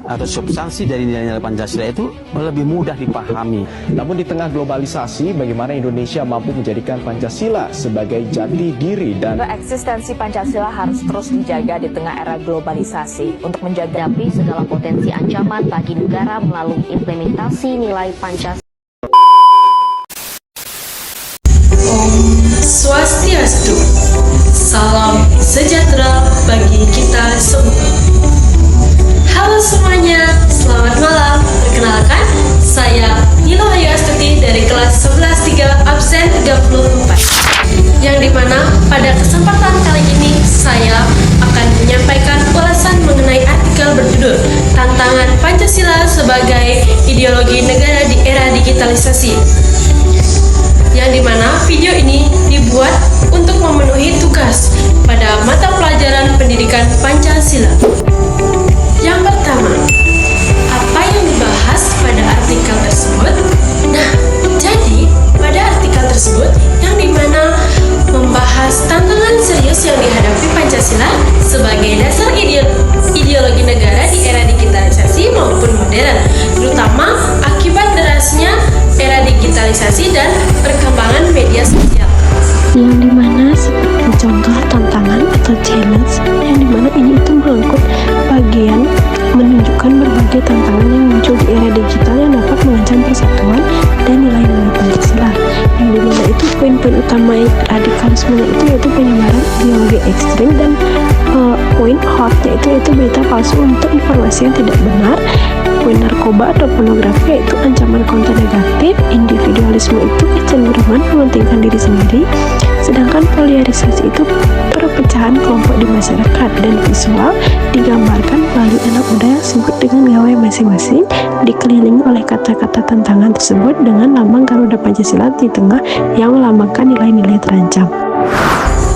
atau substansi dari nilai-nilai Pancasila itu lebih mudah dipahami. Namun di tengah globalisasi, bagaimana Indonesia mampu menjadikan Pancasila sebagai jati diri dan eksistensi Pancasila harus terus dijaga di tengah era globalisasi untuk menjaga segala potensi ancaman bagi negara melalui implementasi nilai Pancasila. Swastiastu, salam sejahtera bagi kita semua. Halo semuanya, selamat malam. Perkenalkan, saya Nilo Ayu Astuti dari kelas 11-3 absen 34. Yang dimana pada kesempatan kali ini saya akan menyampaikan ulasan mengenai artikel berjudul Tantangan Pancasila sebagai Ideologi Negara di Era Digitalisasi. Yang dimana video ini dibuat untuk memenuhi tugas pada mata pelajaran pendidikan Pancasila. Yang pertama, apa yang dibahas pada artikel tersebut? Nah, jadi pada artikel tersebut yang dimana membahas tantangan serius yang dihadapi Pancasila sebagai dasar ideologi negara di era digitalisasi maupun modern, terutama akibat derasnya era digitalisasi dan perkembangan media sosial. Yang dimana seperti contoh tantangan atau challenge, yang dimana ini itu mengangkut bagian menunjukkan berbagai tantangan yang muncul di era digital yang dapat mengancam persatuan dan nilai-nilai Pancasila. Yang dimana itu poin-poin utama radikalisme itu yaitu penyebaran ideologi ekstrim dan poin hotnya itu yaitu berita palsu untuk informasi yang tidak benar. Poin narkoba atau pornografi yaitu ancaman konten negatif. Individualisme itu kecenderungan mementingkan diri sendiri, sedangkan polarisasi itu perpecahan kelompok di masyarakat. Dan visual digambarkan melalui anak muda yang sibuk dengan gawai masing-masing, dikelilingi oleh kata-kata tantangan tersebut dengan lambang Garuda Pancasila di tengah yang melambangkan nilai-nilai terancam.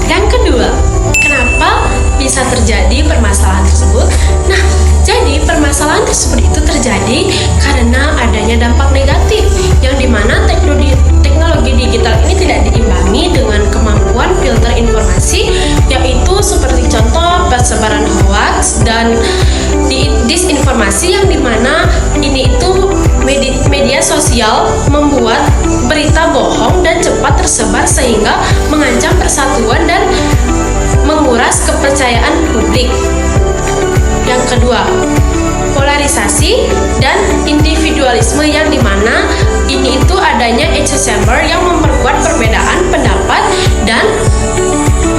Yang kedua, kenapa bisa terjadi permasalahan tersebut? Nah, jadi permasalahan tersebut itu terjadi karena adanya dampak negatif yang dimana teknologi digital ini tidak diimbangi dengan kemampuan filter informasi, yaitu seperti contoh persebaran hoax dan disinformasi yang dimana ini itu media sosial membuat berita bohong dan cepat tersebar sehingga mengancam persatuan dan menguras kepercayaan publik. Yang kedua, polarisasi dan individualisme yang dimana ini itu adanya echo chamber yang memperkuat perbedaan pendapat dan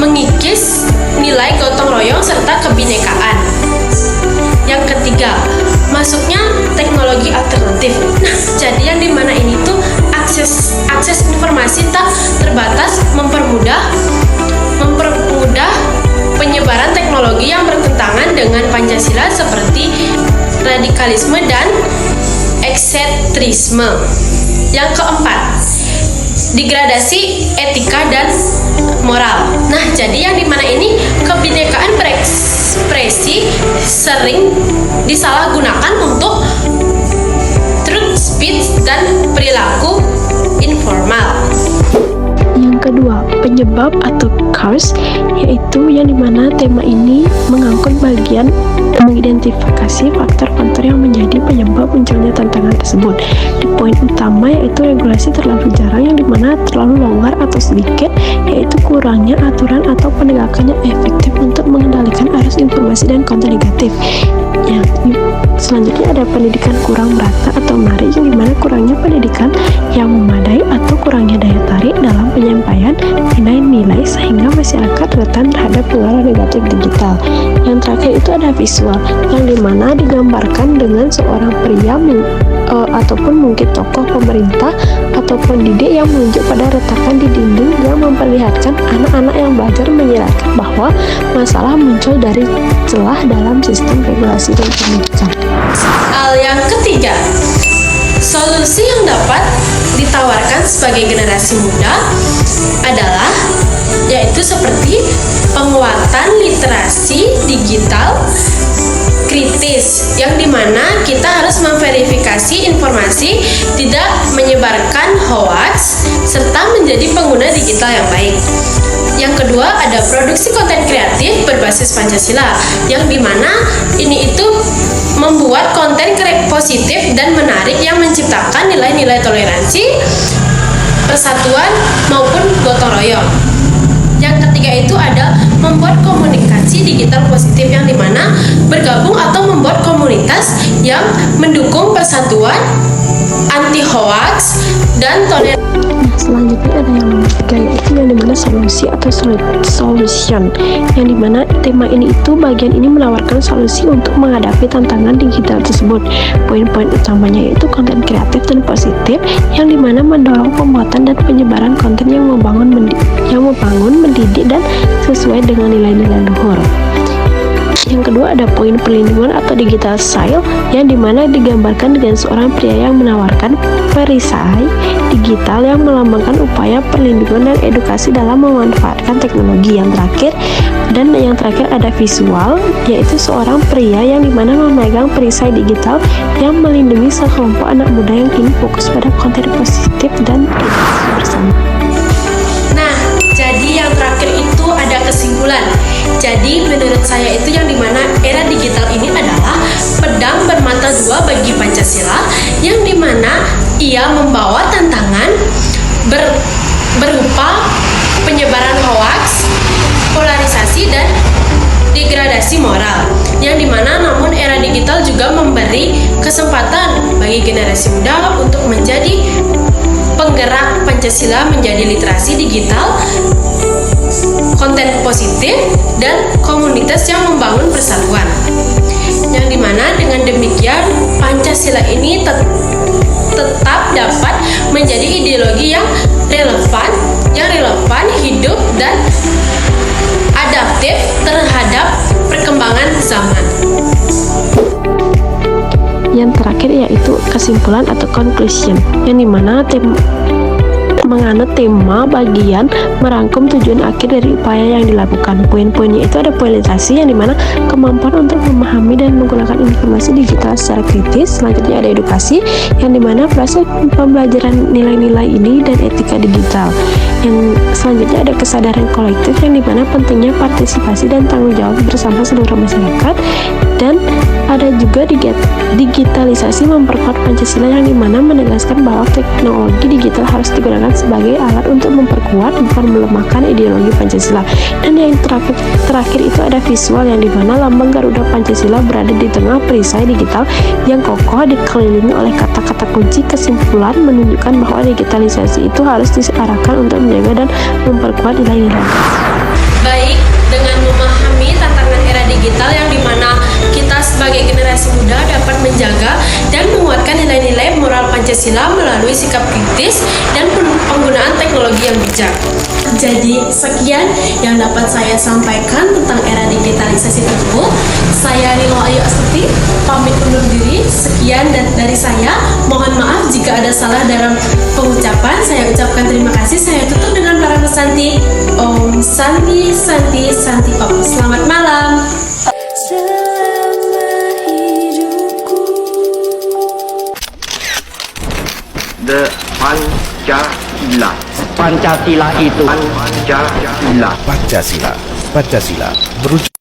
mengikis nilai gotong royong serta kebinekaan. Yang ketiga, masuknya teknologi alternatif. Nah, jadi yang dimana ini tuh akses informasi tak terbatas mempermudah penyebaran teknologi yang bertentangan dengan Pancasila seperti radikalisme dan eksetrisme. Yang keempat, degradasi etika dan moral. Nah, jadi yang dimana ini kebinekaan berekspresi sering disalahgunakan untuk truth speech dan perilaku informal. Yang kedua, penyebab atau cause, yaitu yang dimana tema ini mengangkut bagian mengidentifikasi faktor-faktor yang menjadi penyebab munculnya tantangan tersebut. Di poin utama yaitu regulasi terlalu jarang, yang dimana terlalu longgar atau sedikit, yaitu kurangnya aturan atau penegakannya efektif untuk mengendalikan arus informasi dan konten negatif. Yang selanjutnya ada pendidikan kurang merata atau menarik, yang dimana kurangnya pendidikan yang memadai atau kurangnya daya tarik dalam penyampaian nilai-nilai sehingga masyarakat rentan terhadap pengaruh negatif digital. Yang terakhir itu ada visual, yang dimana digambarkan dengan seorang pria ataupun mungkin tokoh pemerintah ataupun didik yang menunjuk pada retakan di dinding yang memperlihatkan anak-anak yang belajar menyiratkan bahwa masalah muncul dari celah dalam sistem regulasi dan pendidikan. Hal yang ketiga, solusi yang dapat ditawarkan sebagai generasi muda adalah yaitu seperti penguatan literasi digital kritis, yang dimana kita harus memverifikasi informasi, tidak menyebarkan hoax, serta menjadi pengguna digital yang baik. Yang kedua ada produksi konten kreatif berbasis Pancasila, yang dimana ini itu membuat konten positif dan menarik yang menciptakan nilai-nilai toleransi, persatuan maupun gotong royong. Yang ketiga itu ada membuat komunikasi digital positif, yang dimana bergabung atau membuat komunitas yang mendukung persatuan, anti hoax, dan toleransi. Selanjutnya ada yang nomor 3, yaitu yang dimana solusi atau solution, yang dimana tema ini itu bagian ini menawarkan solusi untuk menghadapi tantangan digital tersebut. Poin-poin utamanya yaitu konten kreatif dan positif, yang dimana mendorong pembuatan dan penyebaran konten yang membangun, mendidik dan sesuai dengan nilai-nilai luhur. Yang kedua ada poin perlindungan atau digital style, yang dimana digambarkan dengan seorang pria yang menawarkan perisai digital yang melambangkan upaya perlindungan dan edukasi dalam memanfaatkan teknologi. Yang terakhir ada visual, yaitu seorang pria yang dimana memegang perisai digital yang melindungi sekelompok anak muda yang kini fokus pada konten positif dan edukasi bersama. Nah, jadi yang terakhir itu ada kesimpulan. Jadi menurut saya itu yang dimana era digital ini adalah pedang bermata dua bagi Pancasila, yang dimana ia membawa tantangan berupa penyebaran hoaks, polarisasi, dan degradasi moral. Yang dimana namun era digital juga memberi kesempatan bagi generasi muda untuk menjadi penggerak Pancasila, menjadi literasi digital, konten positif, dan komunitas yang membangun persatuan. Yang dimana dengan demikian Pancasila ini tetap dapat menjadi ideologi yang relevan, hidup, dan adaptif terhadap perkembangan zaman. Yang terakhir yaitu kesimpulan atau conclusion, yang dimana menganut tema bagian merangkum tujuan akhir dari upaya yang dilakukan. Poin-poinnya itu ada poin literasi, yang dimana kemampuan untuk memahami dan menggunakan informasi digital secara kritis. Selanjutnya ada edukasi, yang dimana proses pembelajaran nilai-nilai ini dan etika digital. Yang selanjutnya ada kesadaran kolektif, yang dimana pentingnya partisipasi dan tanggung jawab bersama seluruh masyarakat. Dan ada juga digitalisasi memperkuat Pancasila, yang dimana menegaskan bahwa teknologi digital harus digunakan sebagai alat untuk memperkuat, bukan melemahkan ideologi Pancasila. Dan yang terakhir itu ada visual, yang dimana lambang Garuda Pancasila berada di tengah perisai digital yang kokoh dikelilingi oleh kata-kata kunci. Kesimpulan menunjukkan bahwa digitalisasi itu harus diarahkan untuk menjaga dan memperkuat nilai-nilai. Baik, dengan memahami tantangan era digital, yang dimana kita sebagai generasi muda dapat menjaga dan menguatkan nilai-nilai moral Pancasila melalui sikap kritis dan penggunaan teknologi yang bijak. Jadi sekian yang dapat saya sampaikan tentang era digitalisasi tersebut. Saya Nilo Ayu Astuti pamit undur diri. Sekian dari saya. Mohon maaf jika ada salah dalam pengucapan. Saya ucapkan terima kasih. Saya tutup dengan para pesanti. Om Santi Santi Santi Om. Selamat malam. The Pancasila. Pancasila itu Pancasila. Pancasila berujuk